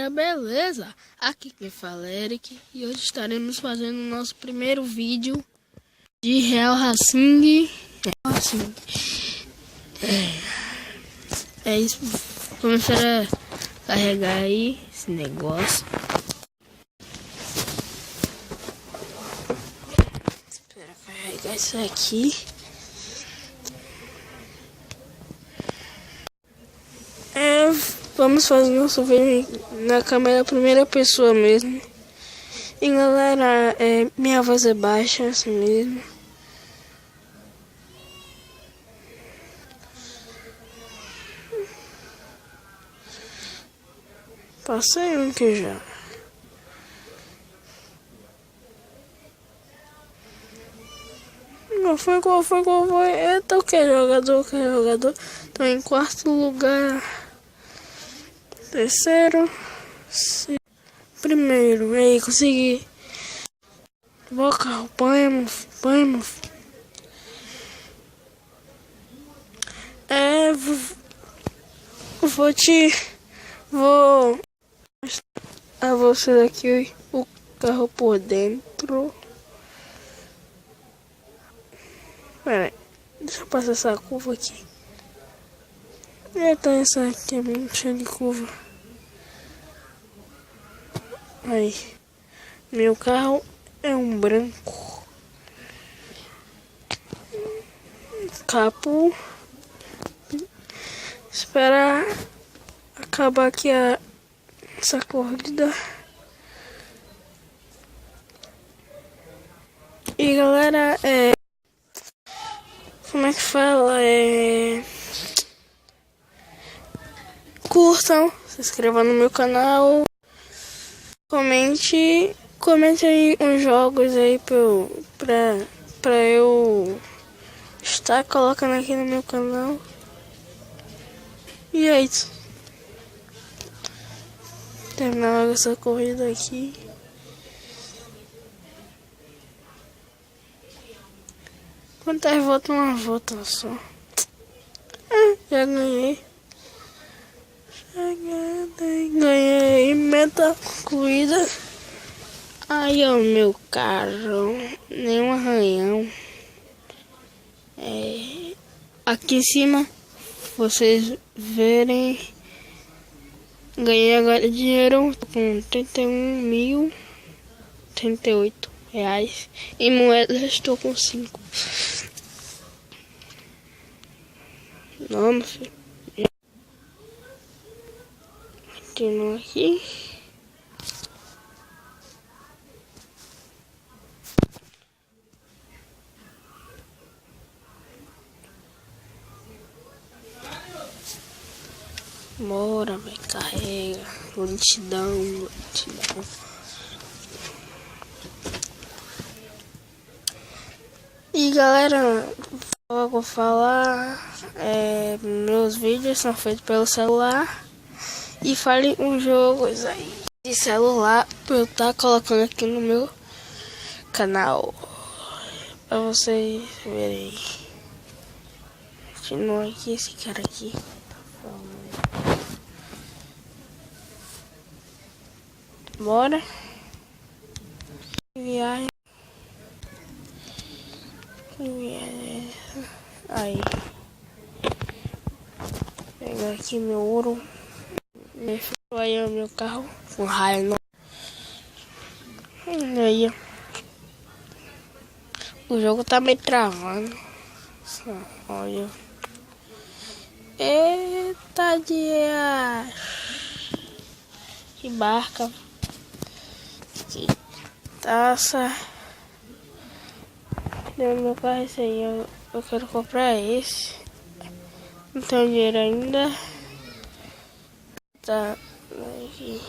galera, beleza? Aqui quem fala é Eric e hoje estaremos fazendo o nosso primeiro vídeo de Real Racing. É isso, começar a carregar aí esse negócio. Espera carregar isso aqui. Vamos fazer nosso vídeo na câmera primeira pessoa mesmo. E galera, minha voz é baixa assim mesmo. Passei um que já. Qual foi? Eita, que jogador. Tô em quarto lugar. Terceiro. Primeiro. Aí, consegui. Vou carro, põe. Vou a você daqui o carro por dentro. Pera aí, deixa eu passar essa curva aqui. Então essa aqui é bem cheia de curva. Aí, meu carro é um branco. Capô. Esperar acabar aqui essa corrida. E galera, como é que fala? Curtam, se inscrevam no meu canal, comente aí uns jogos aí pra eu estar colocando aqui no meu canal. E é isso. Terminar logo essa corrida aqui. Quantas voltas? Uma volta só. Já ganhei. Ganhei meta concluída. Aí ó, meu carro. Nenhum arranhão. Aqui em cima, vocês verem. Ganhei agora dinheiro com 31.038 reais. Em moedas estou com 5. Não, meu filho. Continua aqui. Bora, vai, carrega. Lentidão. E galera, eu vou falar, meus vídeos são feitos pelo celular. E fale uns jogos aí de celular pra eu estar colocando aqui no meu canal pra vocês verem. Continua aqui esse cara aqui. Bora. Viagem. Aí. Pegar aqui meu ouro. Aí o meu carro com raio no... Aí o jogo tá meio travando. Olha. Eita dia. Que barca. Que taça. Deu meu carro esse aí. Eu quero comprar esse. Não tenho dinheiro ainda. Tá aqui.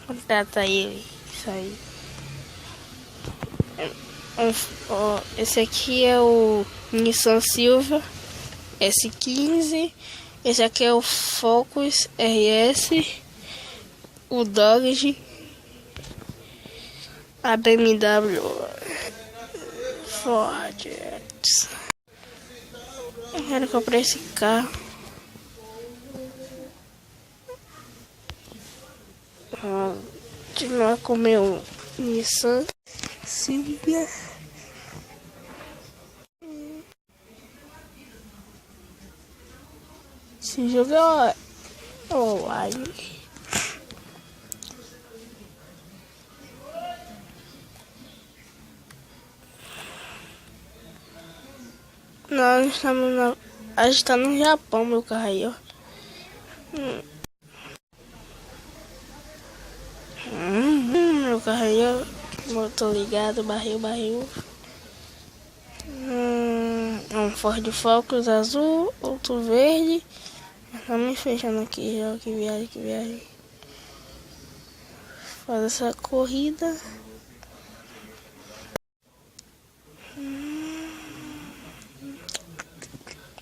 Contrata ele. Isso aí. Esse aqui é o Nissan Silva S15. Esse aqui é o Focus RS. O Dodge. A BMW Ford. Eu quero comprar esse carro. com meu Nissan Silvia. Esse jogo é online. Nós estamos a gente tá no Japão, meu carro aí, ó. Meu carro aí, ó. Motor ligado, barril. Um Ford Focus azul, outro verde. Tá me fechando aqui, ó. Que viagem. Faz essa corrida.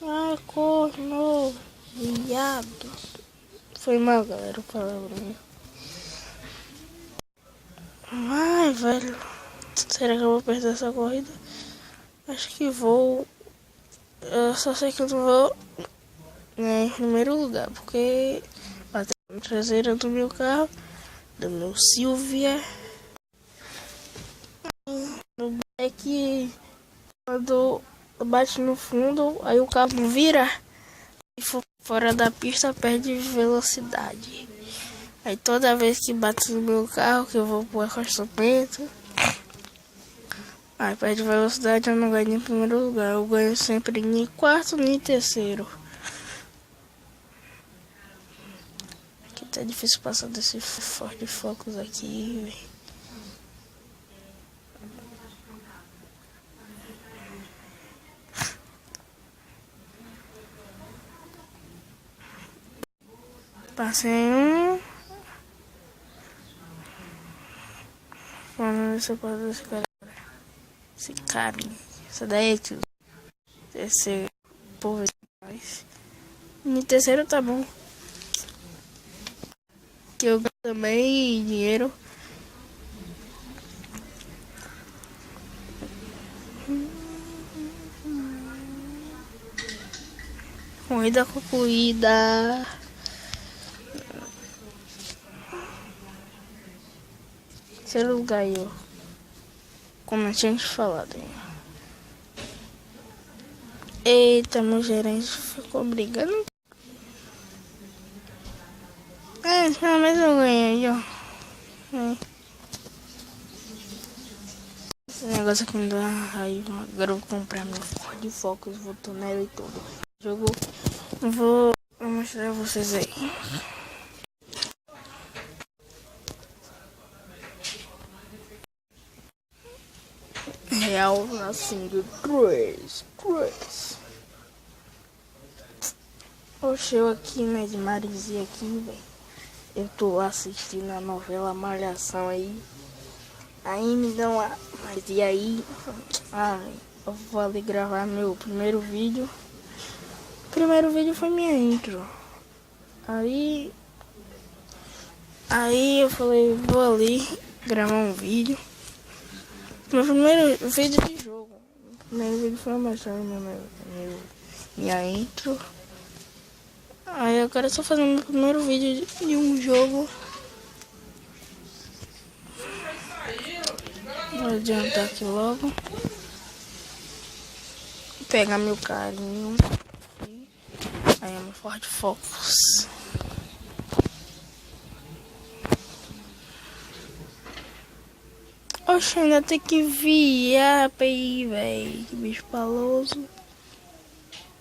Ai, corno, viado. Foi mal, galera, o palavrão. Ai, velho. Será que eu vou perder essa corrida? Acho que vou. Eu só sei que eu não vou em primeiro lugar, porque bateu na traseira do meu carro, do meu Silvia. É que quando bate no fundo, aí o carro vira e for fora da pista, perde velocidade. Aí toda vez que bate no meu carro, que eu vou pro acostamento, aí perde velocidade, eu não ganho em primeiro lugar. Eu ganho sempre em quarto nem terceiro. Aqui tá difícil passar desse Ford Focus aqui, velho. Passei um. Vamos ver se eu posso ver esse cara. Esse cara. Essa daí é tudo. Esse povo mais. No terceiro tá bom. Que eu ganho também dinheiro. Corrida concluída. Terceiro lugar aí, ó. Como eu tinha te falado. Eita, meu gerente ficou brigando. Mas eu ganhei, ó. Esse negócio aqui me dá raiva. Agora eu vou comprar meu Ford Focus, vou nela e tudo. Jogo. Vou mostrar a vocês aí. Real nascendo 3. Oxe, eu aqui, né, de Marizia aqui, velho. Eu tô lá assistindo a novela Malhação aí. Aí me dá uma... Mas e aí? Véio, eu vou ali gravar meu primeiro vídeo. O primeiro vídeo foi minha intro. Aí eu falei, vou ali gravar um vídeo. Meu primeiro vídeo de jogo. O primeiro vídeo foi mostrando minha intro. Aí eu quero só fazer meu primeiro vídeo de um jogo. Vou adiantar aqui logo. Vou pegar meu carinho. Aí é meu Ford Focus. Oxe, ainda tem que viar pra ir, velho. Que bicho paloso.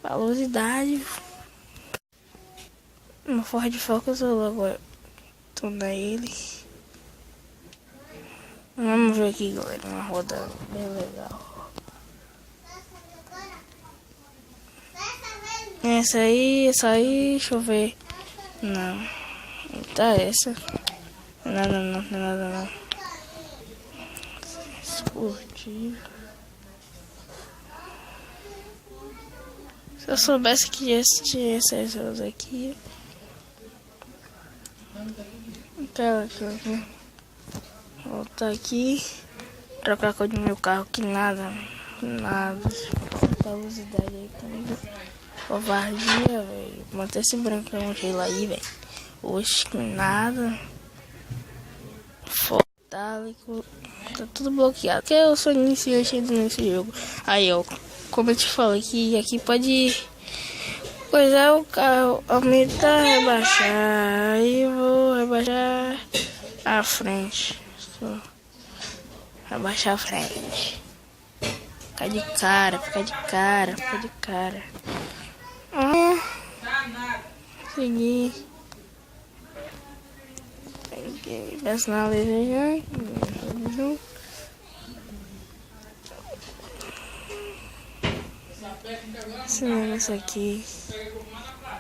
Palosidade. No Ford Focus eu logo tô nele. Vamos ver aqui, galera. Uma roda bem legal. Essa aí, deixa eu ver. Não. Tá essa. Não. Esportivo. Se eu soubesse que esse tinha essas aqui. Aquela aqui. Voltar aqui. Trocar a cor do meu carro. Que nada. Velocidade aí comigo. Covardia, velho. Manter esse brancão gelo aí, velho. Oxe, que nada. metálico. Tá tudo bloqueado. Porque eu sou iniciante ainda nesse jogo. Aí, ó. Como eu te falei, que aqui pode coisar o carro. Aumentar, rebaixar. Aí eu vou rebaixar a frente. Só rebaixar a frente. Ficar de cara, ficar de cara, ficar de cara. Seguir. Personalizar. Esse negócio aqui.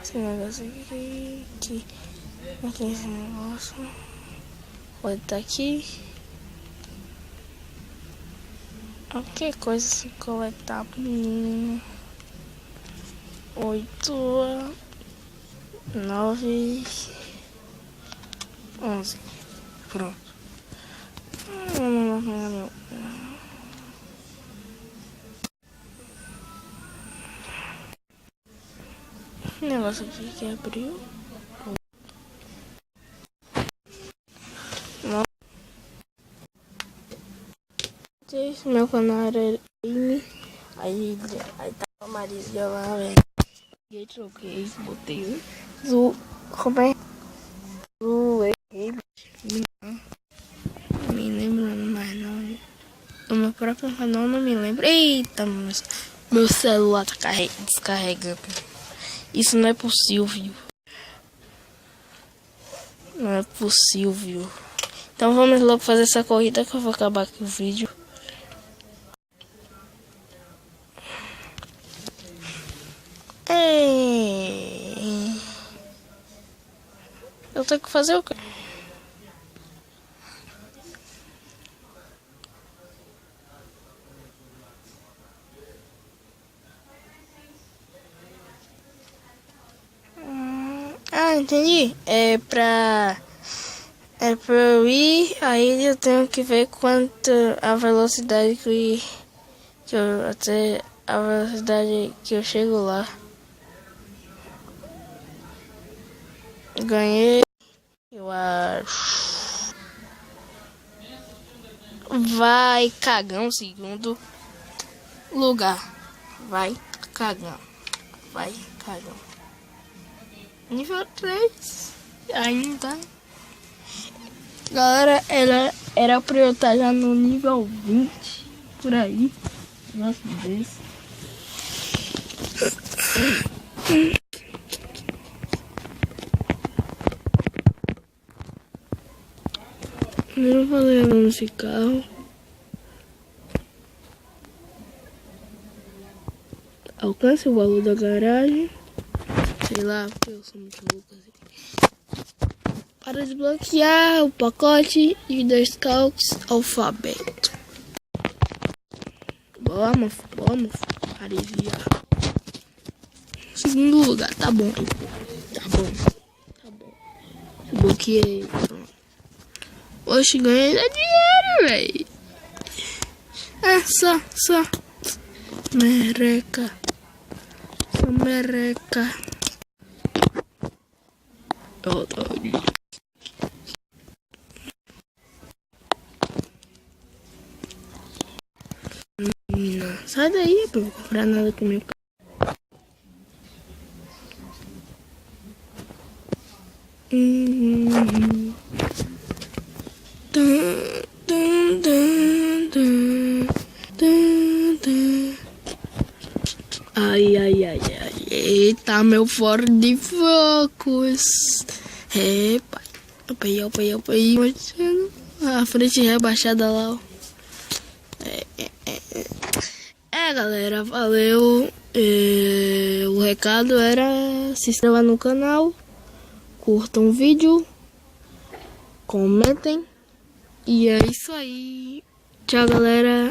Esse negócio aqui. Aqui esse negócio. Pode estar aqui. Qualquer coisa se coletar. 8, 9, 11. Pronto. O negócio aqui que abriu. Meu canal era Amy. Aí tá a Marília lá, velho. E troquei, botei como é? Não me lembro mais não. O meu próprio canal não me lembro. Eita, meu celular tá descarregando. Isso não é possível. Não é possível. Então vamos logo fazer essa corrida que eu vou acabar aqui o vídeo. Eu tenho que fazer o quê? Entendi. É pra eu ir, aí eu tenho que ver quanto a velocidade até a velocidade que eu chego lá. Ganhei, eu acho. Vai cagão, segundo lugar. Vai cagão. Nível 3 ainda. Galera, era pra eu estar já no nível 20 por aí. Nossa, Deus. Eu vou levar nesse carro. Alcance o valor da garagem. Sei lá, porque eu sou muito louco assim. Para desbloquear o pacote de 2 calques alfabeto. Vamos. Parecia. Segundo lugar, tá bom. Desbloqueei. Oxe, ganhei dinheiro, velho. Só. Mereca. Não, sai daí, eu vou comprar nada com meu carro. Ai. Eita, meu Ford Focus. Pai. Opa. A frente rebaixada lá, ó. Galera, valeu. O recado era se inscrever no canal, curtam o vídeo, comentem. E é isso aí. Tchau, galera.